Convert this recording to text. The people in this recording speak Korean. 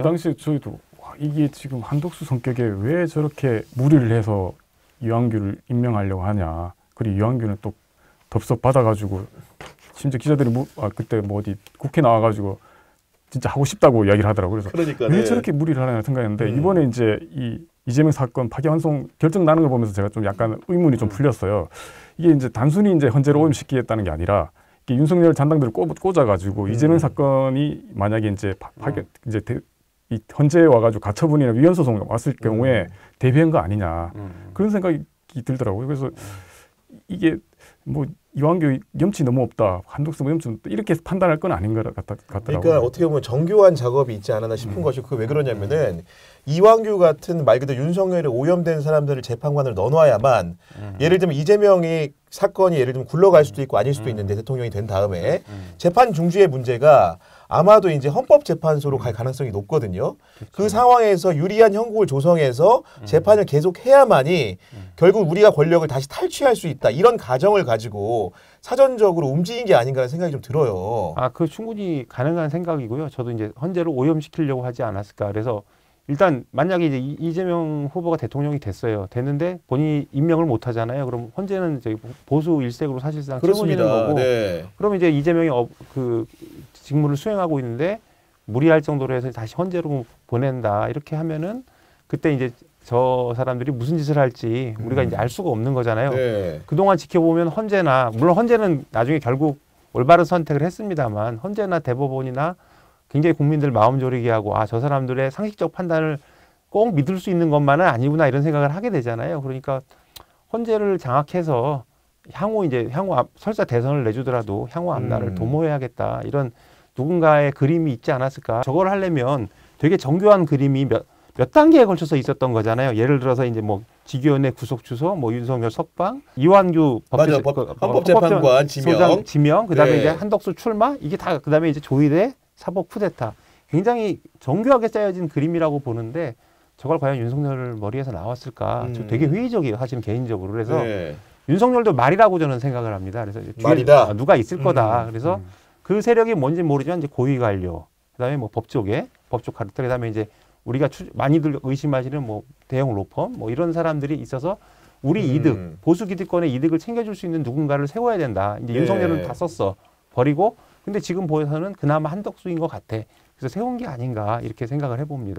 당시에 저희도 와, 이게 지금 한덕수 성격에 왜 저렇게 무리를 해서 이완규를 임명하려고 하냐. 그리고 이완규는 또 덥석 받아가지고 심지어 기자들이 그때 뭐 어디 국회 나와가지고 진짜 하고 싶다고 이야기를 하더라고요. 그래서 그러니까, 왜 저렇게 무리를 하나 생각했는데 이번에 이제 이 이재명 사건 파기환송 결정 나는 걸 보면서 제가 좀 약간 의문이 좀 풀렸어요. 이게 이제 단순히 이제 헌재를 오염시키겠다는 게 아니라 이게 윤석열 잔당들을 꽂아가지고 이재명 사건이 만약에 이제 이 헌재에 와가지고 가처분이나 위헌 소송 왔을 경우에 대비한 거 아니냐 그런 생각이 들더라고요. 그래서 이게 뭐 이완규 염치 너무 없다, 한덕수 뭐 염치 없다 이렇게 판단할 건 아닌 것 같더라고요. 그러니까 어떻게 보면 정교한 작업이 있지 않았나 싶은 것이 그게 왜 그러냐면은 이완규 같은 말 그대로 윤석열에 오염된 사람들을 재판관으로 넣어놔야만 예를 들면 이재명이 사건이 예를 들면 굴러갈 수도 있고 아닐 수도 있는데 대통령이 된 다음에 재판 중지의 문제가 아마도 이제 헌법재판소로 갈 가능성이 높거든요. 그 상황에서 유리한 형국을 조성해서 재판을 계속해야만이 결국 우리가 권력을 다시 탈취할 수 있다. 이런 가정을 가지고 사전적으로 움직인 게 아닌가라는 생각이 좀 들어요. 그 충분히 가능한 생각이고요. 저도 이제 헌재를 오염시키려고 하지 않았을까. 그래서 일단 만약에 이제 이재명 후보가 대통령이 됐는데 본인이 임명을 못 하잖아요. 그럼 헌재는 이제 보수 일색으로 사실상 채워지는 거고. 네. 그럼 이제 이재명이 그 직무를 수행하고 있는데 무리할 정도로 해서 다시 헌재로 보낸다. 이렇게 하면은 그때 이제 저 사람들이 무슨 짓을 할지 우리가 이제 알 수가 없는 거잖아요. 네. 그동안 지켜보면 헌재나 물론 헌재는 나중에 결국 올바른 선택을 했습니다만 헌재나 대법원이나 굉장히 국민들 마음 졸이게 하고 저 사람들의 상식적 판단을 꼭 믿을 수 있는 것만은 아니구나 이런 생각을 하게 되잖아요. 그러니까 헌재를 장악해서 향후 설사 대선을 내주더라도 향후 앞날을 도모해야겠다 이런 누군가의 그림이 있지 않았을까. 저걸 하려면 되게 정교한 그림이 몇 단계에 걸쳐서 있었던 거잖아요. 예를 들어서 이제 뭐 지기현의 구속 주소, 뭐 윤석열 석방, 이완규 헌법재판관 지명, 그다음에 네. 이제 한덕수 출마, 이게 다 그다음에 이제 조희대 사법 쿠데타. 굉장히 정교하게 짜여진 그림이라고 보는데 저걸 과연 윤석열 머리에서 나왔을까? 저 되게 회의적이에요, 사실 개인적으로. 그래서 네. 윤석열도 말이라고 저는 생각을 합니다. 그래서 말이다. 누가 있을 거다. 그래서 그 세력이 뭔지 모르지만 이제 고위 관료, 그다음에 뭐 법쪽 카르텔, 그다음에 이제 우리가 많이들 의심하시는 뭐 대형 로펌 뭐 이런 사람들이 있어서 우리 이득, 보수 기득권의 이득을 챙겨줄 수 있는 누군가를 세워야 된다. 이제 윤석열은 다 썼어. 버리고 근데 지금 보여서는 그나마 한덕수인 것 같아. 그래서 세운 게 아닌가 이렇게 생각을 해봅니다.